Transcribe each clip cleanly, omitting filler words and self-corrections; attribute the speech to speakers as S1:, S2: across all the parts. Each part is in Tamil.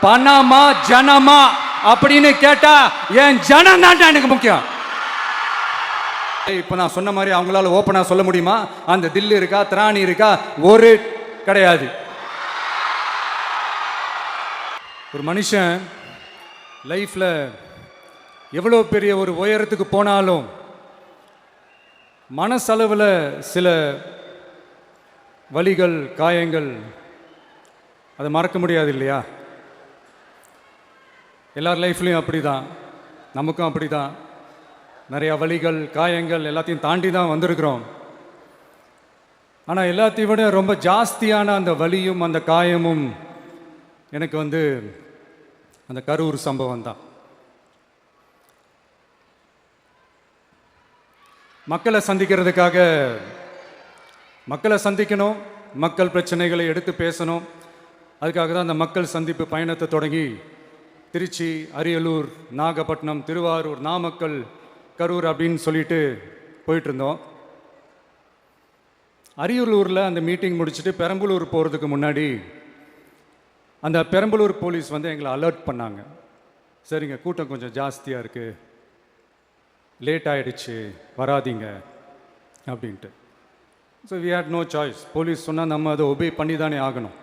S1: பணமா ஜனமா அப்படின்னு கேட்டா என் ஜனம் தான் எனக்கு முக்கியம். இப்ப நான் சொன்ன மாதிரி அவங்களால ஓப்பனா சொல்ல முடியுமா? அந்த தில்லு இருக்கா, திராணி இருக்கா? ஒரு கிடையாது. ஒரு மனுஷன் லைஃப்ல எவ்வளோ பெரிய ஒரு உயரத்துக்கு போனாலும் மனசளவில் சில வலிகள், காயங்கள் அதை மறக்க முடியாது இல்லையா? எல்லார் லைஃப்லையும் அப்படி தான், நமக்கும் அப்படி தான். நிறையா வலிகள், காயங்கள் எல்லாத்தையும் தாண்டி தான் வந்திருக்கிறோம். ஆனால் எல்லாத்தையும் விட ரொம்ப ஜாஸ்தியான அந்த வலியும் அந்த காயமும் எனக்கு அந்த கரூர் சம்பவம் தான். மக்களை சந்திக்கிறதுக்காக மக்களை சந்திக்கணும், மக்கள் பிரச்சனைகளை எடுத்து பேசணும். அதுக்காக தான் அந்த மக்கள் சந்திப்பு பயணத்தை தொடங்கி திருச்சி, அரியலூர், நாகப்பட்டினம், திருவாரூர், நாமக்கல், கரூர் அப்படின்னு சொல்லிட்டு போயிட்டு இருந்தோம். அரியலூரில் அந்த மீட்டிங் முடிச்சுட்டு பெரம்பலூர் போகிறதுக்கு முன்னாடி அந்த பெரம்பலூர் போலீஸ் எங்களை அலர்ட் பண்ணாங்க. சரிங்க, கூட்டம் கொஞ்சம் ஜாஸ்தியாக இருக்குது, லேட் ஆகிடுச்சு, வராதிங்க அப்படின்ட்டு. So we had no choice. Police சொன்னால் நம்ம அதை ஒபே பண்ணி தானே ஆகணும்.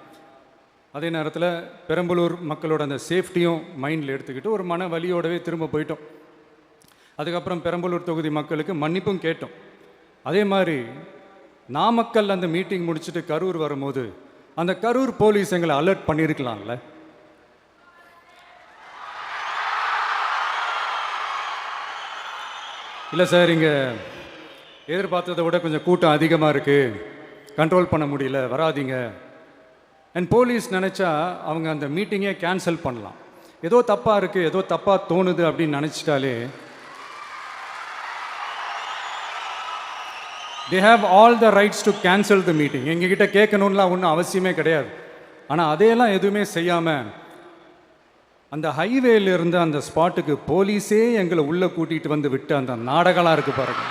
S1: அதே நேரத்தில் பெரம்பலூர் மக்களோட அந்த சேஃப்டியும் மைண்டில் எடுத்துக்கிட்டு ஒரு மன வலியோடவே திரும்ப போயிட்டோம். அதுக்கப்புறம் பெரம்பலூர் தொகுதி மக்களுக்கு மன்னிப்பும் கேட்டோம். அதே மாதிரி நாமக்கல் அந்த மீட்டிங் முடிச்சுட்டு கரூர் வரும்போது அந்த கரூர் போலீஸ் எங்களை அலர்ட் பண்ணியிருக்கலாம்ல. இல்லை சார், இங்கே எதிர்பார்த்ததை விட கொஞ்சம் கூட்டம் அதிகமாக இருக்குது, கண்ட்ரோல் பண்ண முடியல, வராதிங்க. அண்ட் போலீஸ் நினச்சா அவங்க அந்த மீட்டிங்கே கேன்சல் பண்ணலாம். ஏதோ தப்பாக இருக்குது, ஏதோ தப்பாக தோணுது அப்படின்னு நினச்சிட்டாலே they have all the rights to cancel the meeting. எங்ககிட்ட கேட்கணும்லாம் ஒன்றும் அவசியமே கிடையாது. ஆனால் அதையெல்லாம் எதுவுமே செய்யாமல் அந்த ஹைவேல இருந்து அந்த ஸ்பாட்டுக்கு போலீஸே எங்களை உள்ளே கூட்டிகிட்டு வந்து விட்டு அந்த நாடகம்லாம் இருக்குது பாருங்க.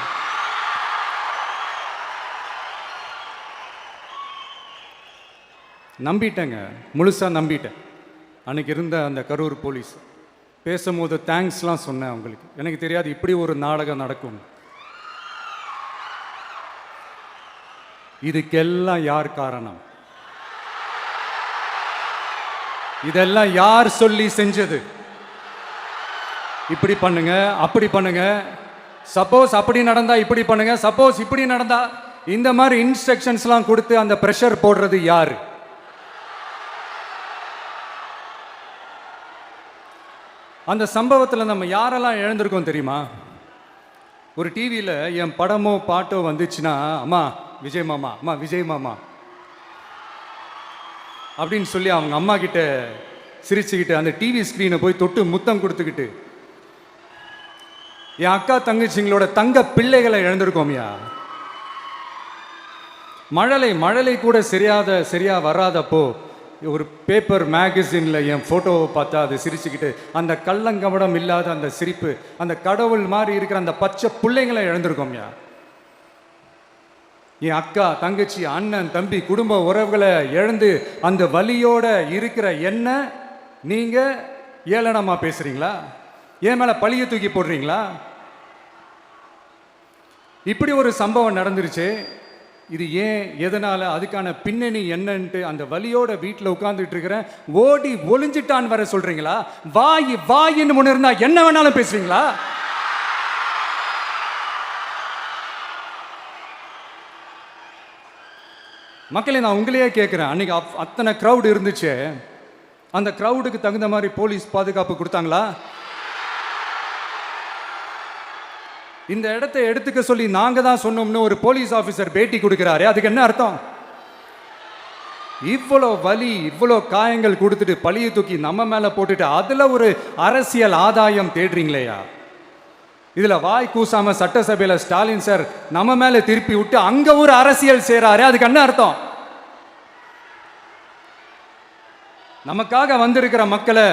S1: நம்பிட்டேங்க, முழுசாக நம்பிட்டேன். அன்றைக்கி இருந்த அந்த கரூர் போலீஸ் பேசும்போது தேங்க்ஸ்லாம் சொன்னேன் அவங்களுக்கு. எனக்கு தெரியாது இப்படி ஒரு நாடகம் நடக்கும். இதுக்கெல்லாம் யார் காரணம்? இதெல்லாம் யார் சொல்லி செஞ்சது? இப்படி பண்ணுங்க, அப்படி பண்ணுங்க, சப்போஸ் அப்படி நடந்தா இப்படி பண்ணுங்க, சப்போஸ் இப்படி நடந்தா இந்த மாதிரி இன்ஸ்ட்ரக்ஷன்ஸ்லாம் கொடுத்து அந்த பிரஷர் போடுறது யாரு? அந்த சம்பவத்தில் நம்ம யாரெல்லாம் இழந்திருக்கோம் தெரியுமா? ஒரு டிவியில் என் படமோ பாட்டோ வந்துச்சுன்னா, அம்மா விஜய் மாமா, அம்மா விஜய் மாமா அப்படின்னு சொல்லி அவங்க அம்மா கிட்ட சிரிச்சுக்கிட்டு அந்த டிவி ஸ்க்ரீனை போய் தொட்டு முத்தம் கொடுத்துக்கிட்டு என் அக்கா தங்கச்சிங்களோட தங்க பிள்ளைகளை இழந்திருக்கோம்யா. மழலை கூட சரியா வராதப்போ ஒரு பேப்பர் மேகசினில் என் ஃபோட்டோவை பார்த்தா அது சிரிச்சுக்கிட்டு அந்த கள்ளங்கபடம் இல்லாத அந்த சிரிப்பு, அந்த கடவுள் மாதிரி இருக்கிற அந்த பச்சை பிள்ளைங்களை இழந்திருக்கோம்யா. என் அக்கா தங்கச்சி, அண்ணன், தம்பி, குடும்ப உறவுகளை இழந்து அந்த வலியோட இருக்கிற என்ன நீங்க ஏளனமா பேசுறீங்களா? என் மேல பழிய தூக்கி போடுறீங்களா? இப்படி ஒரு சம்பவம் நடந்துருச்சு. இது ஏன், எதனால, அதுக்கான பின்னணி என்னன்ட்டு அந்த வலியோட வீட்டில் உட்கார்ந்துட்டு இருக்கிறேன். ஓடி ஒளிஞ்சிட்டான்னு வர சொல்றீங்களா? வாயின்னு முன்ன இருந்தா என்ன வேணாலும் பேசுவீங்களா? மக்களே, நான் உங்களையே கேட்குறேன், அன்னைக்கு அத்தனை க்ரௌடு இருந்துச்சு, அந்த க்ரௌடுக்கு தகுந்த மாதிரி போலீஸ் பாதுகாப்பு கொடுத்தாங்களா? இந்த இடத்தை எடுத்துக்க சொல்லி நாங்க தான் சொன்னோம்னு ஒரு போலீஸ் ஆஃபீஸர் பேட்டி கொடுக்கிறாரு, அதுக்கு என்ன அர்த்தம்? இவ்வளோ வலி, இவ்வளோ காயங்கள் கொடுத்துட்டு பழிய தூக்கி நம்ம மேல போட்டுட்டு அதுல ஒரு அரசியல் ஆதாயம் தேடுறீங்களேயா? இதுல வாய் கூசாம சட்டசபையில ஸ்டாலின் சார் நம்ம மேல திருப்பி விட்டு அங்க ஒரு அரசியல் செய்றாரு, அதுக்கு என்ன அர்த்தம்? நமக்காக வந்திருக்கிற மக்களை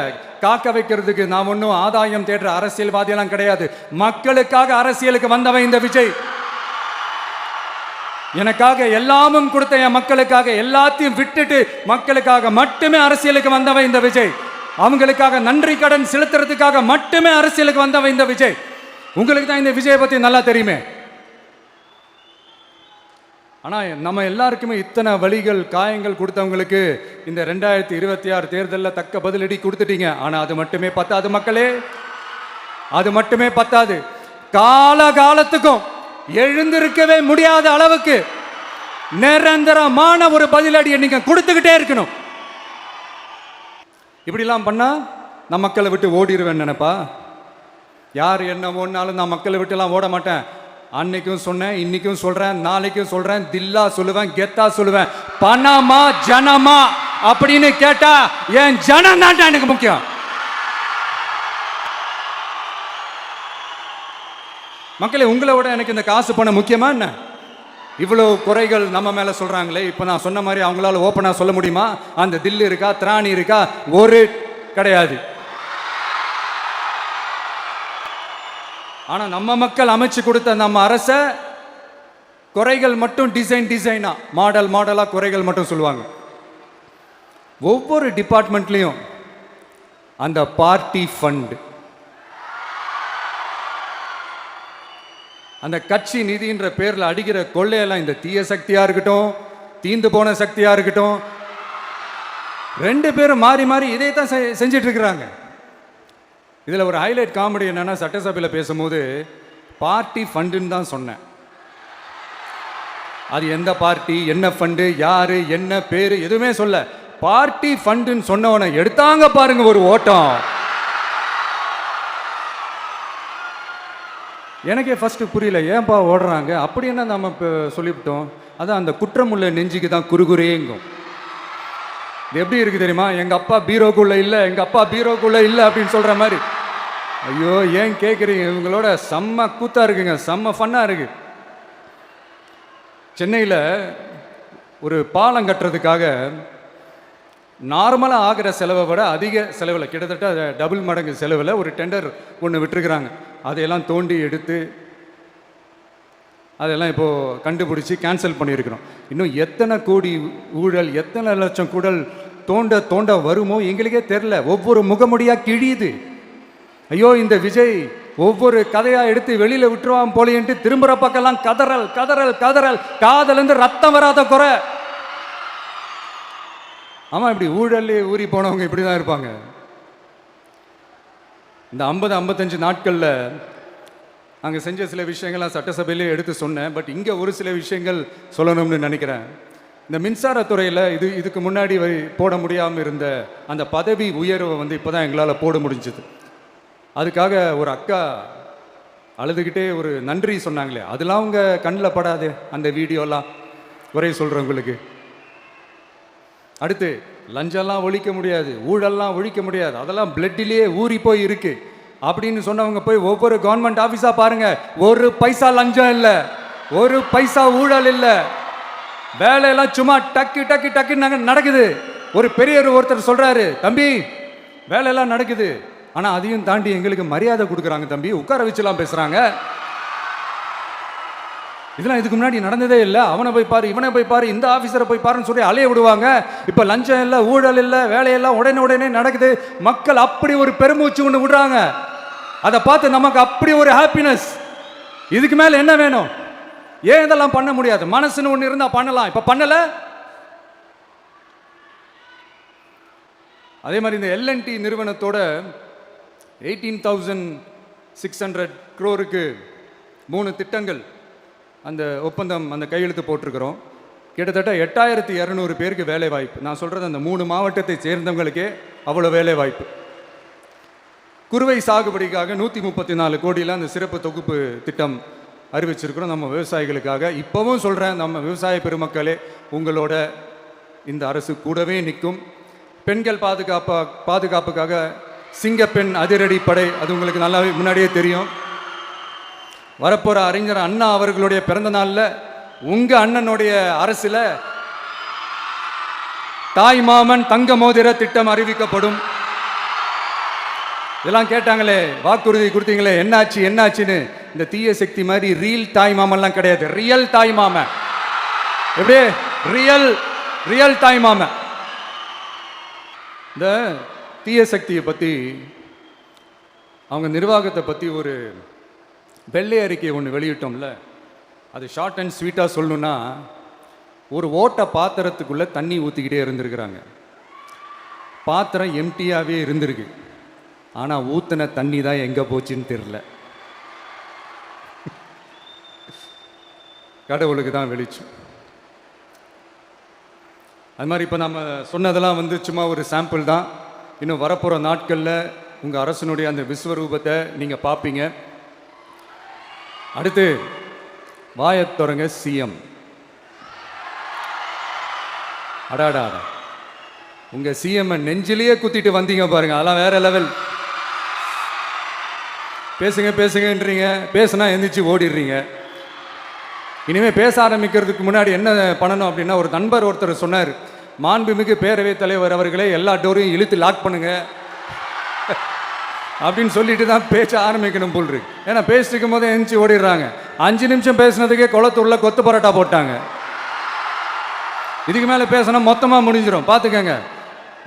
S1: காக்க வைக்கிறதுக்கு நாம் ஒன்றும் ஆதாயம் தேடுற அரசியல்வாதியெல்லாம் கிடையாது. மக்களுக்காக அரசியலுக்கு வந்தவன் இந்த விஜய். எனக்காக எல்லாமும் கொடுத்த என் மக்களுக்காக எல்லாத்தையும் விட்டுட்டு மக்களுக்காக மட்டுமே அரசியலுக்கு வந்தவன் இந்த விஜய். அவங்களுக்காக நன்றி கடன் செலுத்துறதுக்காக மட்டுமே அரசியலுக்கு வந்தவன் இந்த விஜய். உங்களுக்கு தான் இந்த விஜயை பத்தி நல்லா தெரியுமே. ஆனா நம்ம எல்லாருக்குமே இத்தனை வலிகள் காயங்கள் கொடுத்தவங்களுக்கு இந்த 2026 தேர்தலில் தக்க பதிலடி கொடுத்துட்டீங்க. ஆனா அது மட்டுமே பத்தாது மக்களே, அது மட்டுமே பத்தாது. காலகாலத்துக்கும் எழுந்திருக்கவே முடியாத அளவுக்கு நிரந்தரமான ஒரு பதிலடியை நீங்க கொடுத்துக்கிட்டே இருக்கணும். இப்படிலாம் பண்ணா நான் மக்களை விட்டு ஓடிடுவேன் நினைப்பா? யார் என்ன ஓடினாலும் நான் மக்களை விட்டுலாம் ஓட மாட்டேன். அன்னைக்கும் சொன்னேன், இன்னைக்கும் சொல்றேன், நாளைக்கும் சொல்றேன், தில்லா சொல்லுவேன், கெத்தா சொல்லுவேன். பணமா ஜனமா அப்படின்னு கேட்டா என் ஜனம் தான் எனக்கு முக்கியம். மக்களே, உங்களை விட எனக்கு இந்த காசு பணம் முக்கியமா என்ன? இவ்வளவு குறைகள் நம்ம மேல சொல்றாங்களே, இப்ப நான் சொன்ன மாதிரி அவங்களால ஓப்பனா சொல்ல முடியுமா? அந்த தில்லு இருக்கா, திராணி இருக்கா? ஒரு கிடையாது. ஆனா நம்ம மக்கள் அமைச்சு கொடுத்த நம்ம அரச குறைகள் மட்டும் டிசைனா மாடலா குறைகள் மட்டும் சொல்லுவாங்க. ஒவ்வொரு டிபார்ட்மெண்ட்லயும் அந்த பார்ட்டி ஃபண்ட், அந்த கட்சி நிதின்ற பேர்ல அடிக்கிற கொள்ளையெல்லாம் இந்த தீய சக்தியா இருக்கட்டும், தீந்து போன சக்தியா இருக்கட்டும், ரெண்டு பேரும் மாறி மாறி இதை தான் செஞ்சிட்டு இருக்கிறாங்க. இதில் ஒரு ஹைலைட் காமெடி என்னன்னா, சட்டசபையில் பேசும்போது பார்ட்டி ஃபண்டுன்னு தான் சொன்னேன். அது எந்த பார்ட்டி, என்ன ஃபண்டு, யாரு, என்ன பேரு எதுவுமே சொல்ல. பார்ட்டி ஃபண்டுன்னு சொன்னவனை எடுத்தாங்க பாருங்க ஒரு ஓட்டம். எனக்கே ஃபர்ஸ்ட் புரியல, ஏன்பா ஓடுறாங்க அப்படி என்ன நம்ம இப்போ சொல்லிவிட்டோம். அதான் அந்த குற்றமுள்ள நெஞ்சுக்கு தான் குறுகுறேங்கும். இது எப்படி இருக்கு தெரியுமா? எங்க அப்பா பீரோக்குள்ள இல்லை, எங்க அப்பா பீரோக்குள்ள இல்லை அப்படின்னு சொல்ற மாதிரி. ஐயோ, ஏன் கேட்குறீங்க? இவங்களோட செம்ம கூத்தா இருக்குங்க, செம்ம ஃபன்னா இருக்கு. சென்னையில் ஒரு பாலம் கட்டுறதுக்காக நார்மலாக ஆகிற செலவை விட அதிக செலவில், கிட்டத்தட்ட டபுள் மடங்கு செலவில் ஒரு டெண்டர் ஒன்று விட்டுருக்குறாங்க. அதையெல்லாம் தோண்டி எடுத்து அதெல்லாம் இப்போது கண்டுபிடிச்சி கேன்சல் பண்ணியிருக்கிறோம். இன்னும் எத்தனை கோடி ஊழல், எத்தனை லட்சம் குடல் தோண்ட வருமோ எங்களுக்கே தெரில. ஒவ்வொரு முகமுடியாக கிழியுது. ஐயோ, இந்த விஜய் ஒவ்வொரு கதையாக எடுத்து வெளியில் விட்டுருவான் போலேன்ட்டு திரும்புகிற பக்கம்லாம் கதறல் கதறல் கதறல், காதலேருந்து ரத்தம் வராத குறை. ஆமாம், இப்படி ஊழல் ஊறி போனவங்க இப்படி தான் இருப்பாங்க. இந்த 50-55 நாட்களில் அங்கே செஞ்ச சில விஷயங்கள்லாம் சட்டசபையிலே எடுத்து சொன்னேன். பட் இங்கே ஒரு சில விஷயங்கள் சொல்லணும்னு நினைக்கிறேன். இந்த மின்சாரத்துறையில் இதுக்கு முன்னாடி போட முடியாமல் இருந்த அந்த பதவி உயர்வை இப்போ தான் எங்களால் போட முடிஞ்சது. அதுக்காக ஒரு அக்கா அழுதுகிட்டே ஒரு நன்றி சொன்னாங்களே, அதெல்லாம் அவங்க கண்ணில் படாது அந்த வீடியோலாம், குறை சொல்கிறவங்களுக்கு. அடுத்து லஞ்சம்லாம் ஒழிக்க முடியாது, ஊழல்லாம் ஒழிக்க முடியாது, அதெல்லாம் பிளட்டிலேயே ஊறி போய் இருக்கு அப்படின்னு சொன்னவங்க போய் ஒவ்வொரு கவர்மெண்ட் ஆஃபீஸாக பாருங்க, ஒரு பைசா லஞ்சம் இல்லை, ஒரு பைசா ஊழல் இல்லை, வேலையெல்லாம் சும்மா டக்கு டக்கு டக்குன்னு நடக்குது. ஒரு பெரியவர் ஒருத்தர் சொல்றாரு, தம்பி வேலையெல்லாம் நடக்குது, ஆனால் அதையும் தாண்டி எங்களுக்கு மரியாதை கொடுக்குறாங்க தம்பி, உட்கார வச்சுலாம் பேசுறாங்க. இதெல்லாம் இதுக்கு முன்னாடி நடந்ததே இல்லை. அவனை போய் பாரு, இவனை போய் பாரு, இந்த ஆஃபீஸரை போய் பாருன்னு சொல்லி அலைய விடுவாங்க. இப்போ லஞ்சம் இல்லை, ஊழல் இல்லை, வேலையெல்லாம் உடனே நடக்குது. மக்கள் அப்படி ஒரு பெருமூச்சு ஒன்று விடுறாங்க. அதை பார்த்து நமக்கு அப்படி ஒரு ஹாப்பினஸ். இதுக்கு மேலே என்ன வேணும்? ஏன் இதெல்லாம் பண்ண முடியாது? மனசுன்னு ஒன்று இருந்தால் பண்ணலாம், இப்போ பண்ணல. அதே மாதிரி இந்த எல்என்டி நிறுவனத்தோட 18,600 crore 3 திட்டங்கள் அந்த ஒப்பந்தம், அந்த கையெழுத்து போட்டிருக்கிறோம். கிட்டத்தட்ட 8,200 பேருக்கு வேலை வாய்ப்பு. நான் சொல்கிறது அந்த 3 மாவட்டத்தை சேர்ந்தவங்களுக்கே அவ்வளோ வேலை வாய்ப்பு. குறுவை சாகுபடிக்காக 134 கோடியில் அந்த சிறப்பு தொகுப்பு திட்டம் அறிவிச்சிருக்கிறோம் நம்ம விவசாயிகளுக்காக. இப்போவும் சொல்கிறேன், நம்ம விவசாய பெருமக்களே, உங்களோட இந்த அரசு கூடவே நிற்கும். பெண்கள் பாதுகாப்புக்காக சிங்கப்பெண் அதிரடி படை, அது உங்களுக்கு நல்லாவே முன்னாடியே தெரியும். வரப்போகிற அறிஞர் அண்ணா அவர்களுடைய பிறந்த நாளில் உங்கள் அண்ணனுடைய அரசில் தாய் மாமன் தங்க மோதிர திட்டம் அறிவிக்கப்படும். இதெல்லாம் கேட்டாங்களே, வாக்குறுதி கொடுத்தீங்களே, என்னாச்சுன்னு. இந்த தீய சக்தி மாதிரி ரியல் தாய் மாமன்லாம் கிடையாது, ரியல் தாய் மாமன். எப்படி ரியல் தாய் மாமன்? இந்த தீய சக்தியை பற்றி, அவங்க நிர்வாகத்தை பற்றி ஒரு வெள்ளை அறிக்கை ஒன்று வெளியிட்டோம்ல, அது ஷார்ட் அண்ட் ஸ்வீட்டாக சொல்லணுன்னா, ஒரு ஓட்ட பாத்திரத்துக்குள்ளே தண்ணி ஊற்றிக்கிட்டே இருந்திருக்கிறாங்க. பாத்திரம் எம்டியாகவே இருந்திருக்கு, ஆனால் ஊற்றின தண்ணி தான் எங்கே போச்சுன்னு தெரில. கடவுளுக்கு தான் வெளிச்சம். அது மாதிரி இப்போ நம்ம சொன்னதெல்லாம் சும்மா ஒரு சாம்பிள் தான். இன்னும் வரப்போகிற நாட்களில் உங்கள் அரசனுடைய அந்த விஸ்வரூபத்தை நீங்கள் பார்ப்பீங்க. அடுத்து வாயத் தொடங்க சிஎம். அடாடா, உங்கள் சிஎம் நெஞ்சிலேயே குத்திட்டு வந்தீங்க பாருங்க, அதெல்லாம் வேற லெவல். பேசுங்க பேசுங்கன்றீங்க, பேசுனா எந்திரிச்சு ஓடிடுறீங்க. இனிமேல் பேச ஆரம்பிக்கிறதுக்கு முன்னாடி என்ன பண்ணணும் அப்படின்னா, ஒரு நண்பர் ஒருத்தர் சொன்னார், மாண்புமிகு பேரவைத் தலைவர் அவர்களே எல்லா டோரையும் இழுத்து லாக் பண்ணுங்க அப்படின்னு சொல்லிட்டு தான் பேச்ச ஆரம்பிக்கணும் போல் இருக்கு. ஏன்னா பேசிட்டு இருக்கும் போதே எந்திரிச்சு ஓடிடுறாங்க. 5 நிமிஷம் பேசுனதுக்கே குளத்தூர்ல கொத்து பரோட்டா போட்டாங்க. இதுக்கு மேலே பேசினா மொத்தமாக முடிஞ்சிடும், பார்த்துக்கங்க.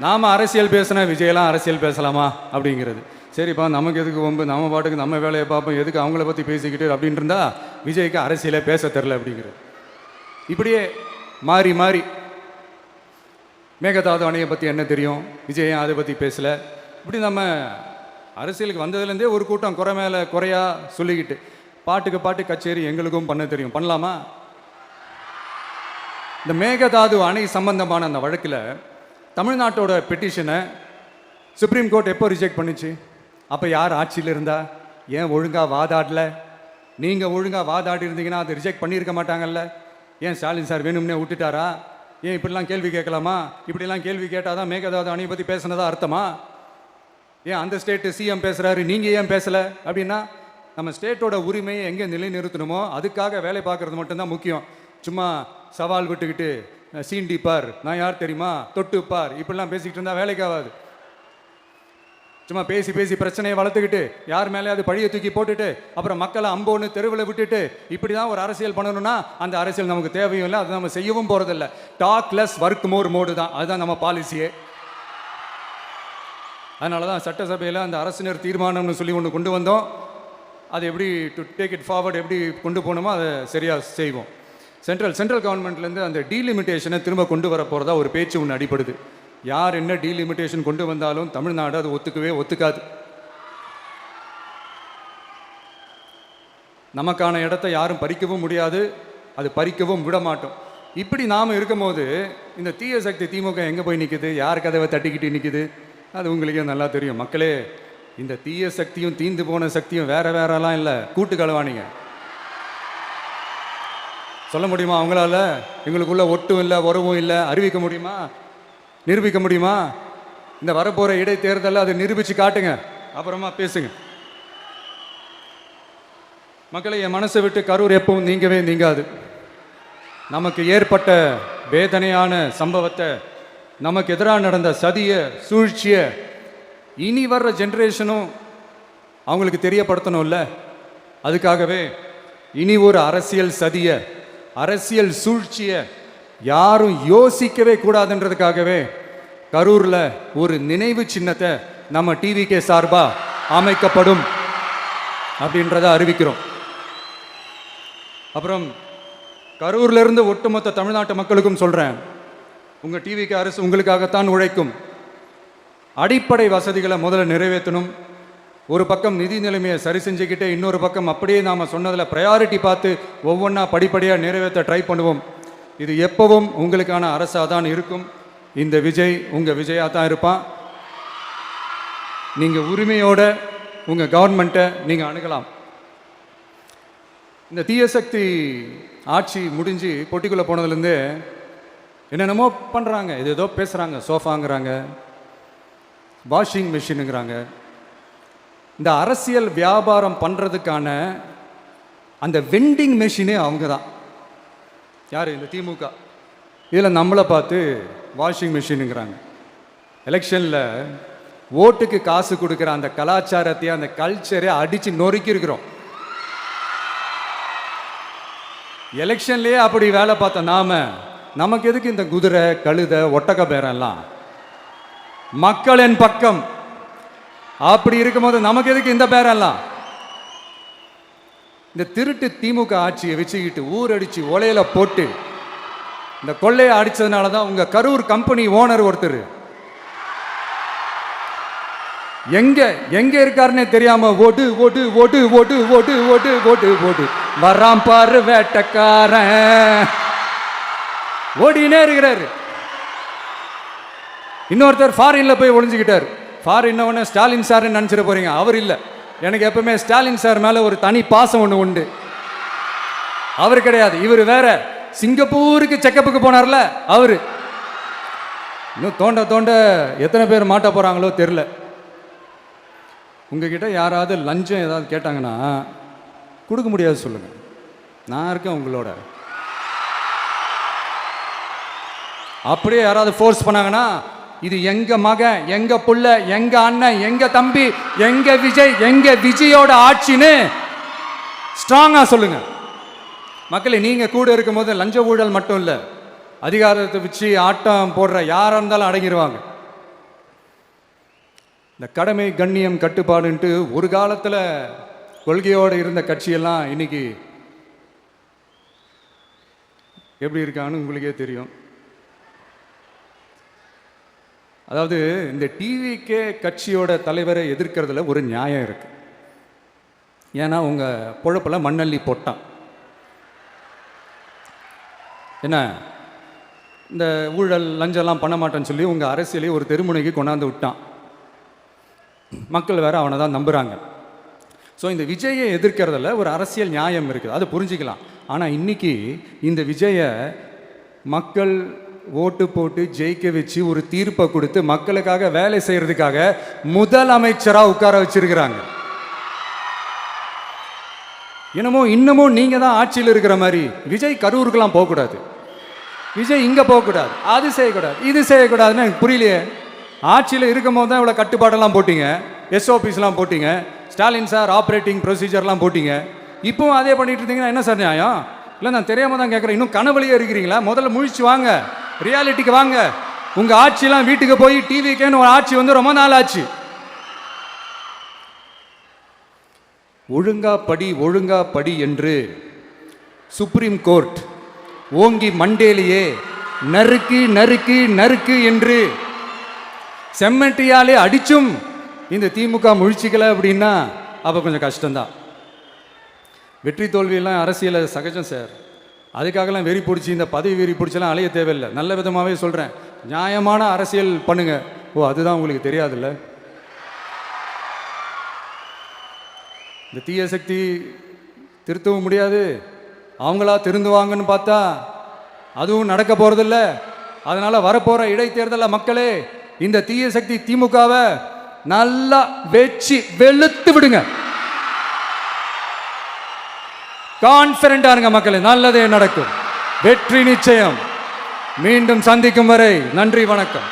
S1: நாம் அரசியல் பேசினா விஜயெல்லாம் அரசியல் பேசலாமா அப்படிங்கிறது. சரிப்பா, நமக்கு எதுக்கு வம்பு, நம்ம பாட்டுக்கு நம்ம வேலையை பார்ப்போம், எதுக்கு அவங்கள பற்றி பேசிக்கிட்டு அப்படின்னு இருந்தால் விஜய்க்கு அரசியலே பேச தெரில அப்படிங்கிறது. இப்படியே மாறி மாறி மேகதாது அணையை பற்றி என்ன தெரியும், விஜய் அதை பற்றி பேசலை. இப்படி நம்ம அரசியலுக்கு வந்ததுலேருந்தே ஒரு கூட்டம் குறை மேலே குறையா சொல்லிக்கிட்டு, பாட்டுக்கு பாட்டு கச்சேரி எங்களுக்கும் பண்ண தெரியும், பண்ணலாமா? இந்த மேகதாது அணை சம்பந்தமான அந்த வழக்கில் தமிழ்நாட்டோட பெட்டிஷனை சுப்ரீம் கோர்ட் எப்போ ரிஜெக்ட் பண்ணிச்சு? அப்போ யார் ஆட்சியில் இருந்தா? ஏன் ஒழுங்காக வாதாடல? நீங்கள் ஒழுங்காக வாதாடி இருந்தீங்கன்னா அதை ரிஜெக்ட் பண்ணியிருக்க மாட்டாங்கல்ல. ஏன் ஸ்டாலின் சார் வேணும்னே விட்டுட்டாரா? ஏன் இப்படிலாம் கேள்வி கேட்கலாமா? இப்படிலாம் கேள்வி கேட்டால் தான் மேகதாது அணையை பற்றி பேசுனதா அர்த்தமா? ஏன் அந்த ஸ்டேட்டு சிஎம் பேசுகிறாரு, நீங்கள் ஏன் பேசலை அப்படின்னா, நம்ம ஸ்டேட்டோட உரிமையை எங்கே நிலைநிறுத்தணுமோ அதுக்காக வேலை பார்க்குறது மட்டும்தான் முக்கியம். சும்மா சவால் விட்டுக்கிட்டு சீண்டிப்பார், நான் யார் தெரியுமா, தொட்டுப்பார், இப்படிலாம் பேசிக்கிட்டு இருந்தால் வேலைக்கு ஆகாது. சும்மா பேசி பேசி பிரச்சனையை வளர்த்துக்கிட்டு யார் மேலேயாவது பழியை தூக்கி போட்டுட்டு அப்புறம் மக்களை அம்போன்னு தெருவில் விட்டுட்டு இப்படி தான் ஒரு அரசியல் பண்ணணும்னா அந்த அரசியல் நமக்கு தேவையும் இல்லை, அது நம்ம செய்யவும் போகிறதில்ல. Talk less work more mode தான், அதுதான் நம்ம பாலிசியே. அதனால தான் சட்டசபையில் அந்த அரசினர் தீர்மானம்னு சொல்லி ஒன்று கொண்டு வந்தோம். அது எப்படி டு டேக் இட் ஃபார்வர்ட், எப்படி கொண்டு போகணுமோ அதை சரியாக செய்வோம். சென்ட்ரல் கவர்மெண்ட்லேருந்து அந்த டீலிமிட்டேஷனை திரும்ப கொண்டு வர போகிறதா ஒரு பேச்சு ஒன்று அடிப்படுது. யார் என்ன டீலிமிட்டேஷன் கொண்டு வந்தாலும் தமிழ்நாடு அது ஒத்துக்காது. நமக்கான இடத்தை யாரும் பறிக்கவும் முடியாது, அது பறிக்கவும் விட மாட்டோம். இப்படி நாம் இருக்கும்போது இந்த தீய சக்தி திமுக எங்கே போய் நிற்குது, யார் கதவை தட்டிக்கிட்டு நிற்குது, அது உங்களுக்கே நல்லா தெரியும். மக்களே, இந்த தீய சக்தியும் தீந்து போன சக்தியும் வேறலாம் இல்லை, கூட்டு களவாணிங்க. சொல்ல முடியுமா அவங்களால? எங்களுக்குள்ள ஒட்டும் இல்லை, உறவும் இல்லை, அறிவிக்க முடியுமா, நிரூபிக்க முடியுமா? இந்த வரப்போகிற இடைத்தேர்தலில் அதை நிரூபித்து காட்டுங்க, அப்புறமா பேசுங்க. மக்களை, என் மனசை விட்டு கரூர் எப்பவும் நீங்கவே நீங்காது. நமக்கு ஏற்பட்ட வேதனையான சம்பவத்தை, நமக்கு எதிராக நடந்த சதியை, சூழ்ச்சியை இனி வர்ற ஜென்ரேஷனும் அவங்களுக்கு தெரியப்படுத்தணும்ல. அதுக்காகவே இனி ஒரு அரசியல் சதியை, அரசியல் சூழ்ச்சியை யாரும் யோசிக்கவே கூடாதுன்றதுக்காகவே கரூரில் ஒரு நினைவு சின்னத்தை நம்ம டிவிகே சார்பாக அமைக்கப்படும் அப்படின்றத அறிவிக்கிறோம். அப்புறம் கரூர்லேருந்து ஒட்டுமொத்த தமிழ்நாட்டு மக்களுக்கும் சொல்கிறேன், உங்கள் டிவிகே அரசு உங்களுக்காகத்தான் உழைக்கும். அடிப்படை வசதிகளை முதல்ல நிறைவேற்றணும். ஒரு பக்கம் நிதி நிலைமையை சரி செஞ்சுக்கிட்டே, இன்னொரு பக்கம் அப்படியே நாம் சொன்னதில் ப்ரையாரிட்டி பார்த்து ஒவ்வொன்றா படிப்படியாக நிறைவேற்ற ட்ரை பண்ணுவோம். இது எப்பவும் உங்களுக்கான அரசாக தான் இருக்கும். இந்த விஜய் உங்கள் விஜயாக தான் இருப்பான். நீங்கள் உரிமையோட உங்கள் கவர்மெண்ட்டை நீங்கள் அணுகலாம். இந்த தீயசக்தி ஆட்சி முடிஞ்சு பொட்டிக்குள்ளே போனதுலேருந்து என்னென்னமோ பண்ணுறாங்க, ஏதோ பேசுகிறாங்க, சோஃபாங்கிறாங்க, வாஷிங் மிஷினுங்கிறாங்க. இந்த அரசியல் வியாபாரம் பண்ணுறதுக்கான அந்த வெண்டிங் மெஷினே அவங்க தான். யார்? இந்த திமுக. இதில் நம்மளை பார்த்து வாஷிங் மிஷினுங்கிறாங்க. எலெக்ஷனில் ஓட்டுக்கு காசு கொடுக்குற அந்த கலாச்சாரத்தையே, அந்த கல்ச்சரை அடித்து நொறுக்கி இருக்கிறோம். எலெக்ஷன்லேயே அப்படி வேலை பார்த்த நமக்கு எதுக்கு இந்த குதிரை, கழுதை, ஒட்டக பேரெல்லாம்? மக்களின் பக்கம். அப்படி இருக்கும்போது நமக்கு எதுக்கு இந்த பேரெல்லாம்? இந்த திருட்டு திமுக ஆட்சியை வச்சுக்கிட்டு ஊரடிச்சு ஒலையில போட்டு இந்த கொள்ளையை அடிச்சதுனால தான் உங்க கரூர் கம்பெனி ஓனர் ஒருத்தர் எங்க எங்க இருக்காருன்னே தெரியாம ஓட்டு ஓட்டு ஓட்டு ஓட்டு ஓட்டு ஓட்டு ஓட்டு ஓட்டு வராம் பாரு வேட்டக்காரன் ஓடினே இருக்கிறாரு. இன்னொருத்தர் ஃபாரின்ல போய் ஒளிஞ்சுக்கிட்டார். ஃபாரின் உடனே ஸ்டாலின் சார் நினைச்சிட போறீங்க. அவர் இல்லை. எனக்கு எப்பவுமே ஸ்டாலின் சார் மேல ஒரு தனி பாசம் ஒன்று உண்டு. அவர் கிடையாது, இவர் வேற. சிங்கப்பூருக்கு செக்கப்புக்கு போனார்ல அவரு. இன்னும் தோண்ட தோண்ட எத்தனை பேர் மாட்ட போறாங்களோ தெரியல. உங்ககிட்ட யாராவது லஞ்சம் ஏதாவது கேட்டாங்கன்னா கொடுக்க முடியாது சொல்லுங்க, நான் இருக்கேன் உங்களோட. அப்படியே யாராவது ஃபோர்ஸ் பண்ணாங்கன்னா இது எங்க மகன், எங்க புள்ள, எங்க அண்ணன், எங்க தம்பி, எங்க விஜய், எங்க விஜயோட ஆட்சின்னு ஸ்ட்ராங்கா சொல்லுங்க. மக்களை நீங்க கூட இருக்கும் போது லஞ்ச ஊழல் மட்டும் இல்லை, அதிகாரத்தை வச்சு ஆட்டம் போடுற யாரா இருந்தாலும் அடங்கிடுவாங்க. இந்த கடமை கண்ணியம் கட்டுப்பாடுன்ட்டு ஒரு காலத்தில் கொள்கையோடு இருந்த கட்சியெல்லாம் இன்னைக்கு எப்படி இருக்கான்னு உங்களுக்கே தெரியும். அதாவது இந்த டிவிகே கட்சியோட தலைவரை எதிர்க்கிறதுல ஒரு நியாயம் இருக்கு. ஏன்னா உங்க பொழப்புல மண்ணள்ளி போட்டான். என்ன இந்த ஊழல் லஞ்சம்லாம் பண்ண மாட்டேன்னு சொல்லி உங்க அரசியலே ஒரு தெருமுனைக்கு கொண்டாந்து விட்டான். மக்கள் வேற அவனை தான் நம்புறாங்க. ஸோ இந்த விஜயை எதிர்க்கிறதுல ஒரு அரசியல் நியாயம் இருக்குது, அதை புரிஞ்சுக்கலாம். ஆனால் இன்னைக்கு இந்த விஜயை மக்கள் ஓட்டு போட்டு ஜெயிக்க வச்சு ஒரு தீர்ப்பை கொடுத்து மக்களுக்காக வேலை செய்யறதுக்காக முதலமைச்சராக உட்கார வச்சிருக்கிறாங்க. இன்னமும் நீங்க தான் ஆட்சியில் இருக்கிற மாதிரி விஜய் கரூருக்கெல்லாம் போகக்கூடாது, விஜய் இங்க போகக்கூடாது, அது செய்யக்கூடாது, இது செய்யக்கூடாதுன்னு எனக்கு புரியலையே. ஆட்சியில் இருக்கும் போது தான் இவ்வளோ கட்டுப்பாடெல்லாம் போட்டீங்க, எஸ்ஓபிஸ்லாம் போட்டீங்க, ஸ்டாலின் சார் ஆப்ரேட்டிங் ப்ரொசீஜர்லாம் போட்டீங்க. இப்போவும் அதே பண்ணிட்டு இருந்தீங்கன்னா என்ன சார் நியாயம்? இல்லை நான் தெரியாம தான் கேட்குறேன். இன்னும் கனவுலையே இருக்கிறீங்களா? முதல்ல முழிச்சு வாங்க, ரியாலிட்டிக்கு வாங்க. உங்க ஆட்சியெல்லாம் வீட்டுக்கு போய் டிவிக்கேன்னு ஒரு ஆட்சி வந்து ரொம்ப நாள் ஆச்சு. ஒழுங்கா படி என்று சுப்ரீம் கோர்ட் ஓங்கி மண்டேலியே நறுக்கு நறுக்கு நறுக்கு என்று செம்மட்டியாலே அடிச்சும் இந்த திமுக முழிச்சிக்கல அப்படின்னா அப்போ கொஞ்சம் கஷ்டம்தான். வெற்றி தோல்வியெல்லாம் அரசியல சகஜம் சார். அதுக்காகலாம் வெறி பிடிச்சி இந்த பதவி வெறி பிடிச்செல்லாம் அலைய தேவையில்லை. நல்ல விதமாகவே சொல்கிறேன், நியாயமான அரசியல் பண்ணுங்க. ஓ அதுதான் உங்களுக்கு தெரியாதுல்ல. இந்த தீய சக்தி திருத்தவும் முடியாது, அவங்களா திருந்துவாங்கன்னு பார்த்தா அதுவும் நடக்க போறதில்ல. அதனால வரப்போற இடைத்தேர்தலில் மக்களே இந்த தீய சக்தி திமுகவை நல்லா வெச்சு வெளுத்து விடுங்க. கான்பிடண்டா இருங்க மக்களே, நல்லதே நடக்கும், வெற்றி நிச்சயம். மீண்டும் சந்திக்கும் வரை நன்றி, வணக்கம்.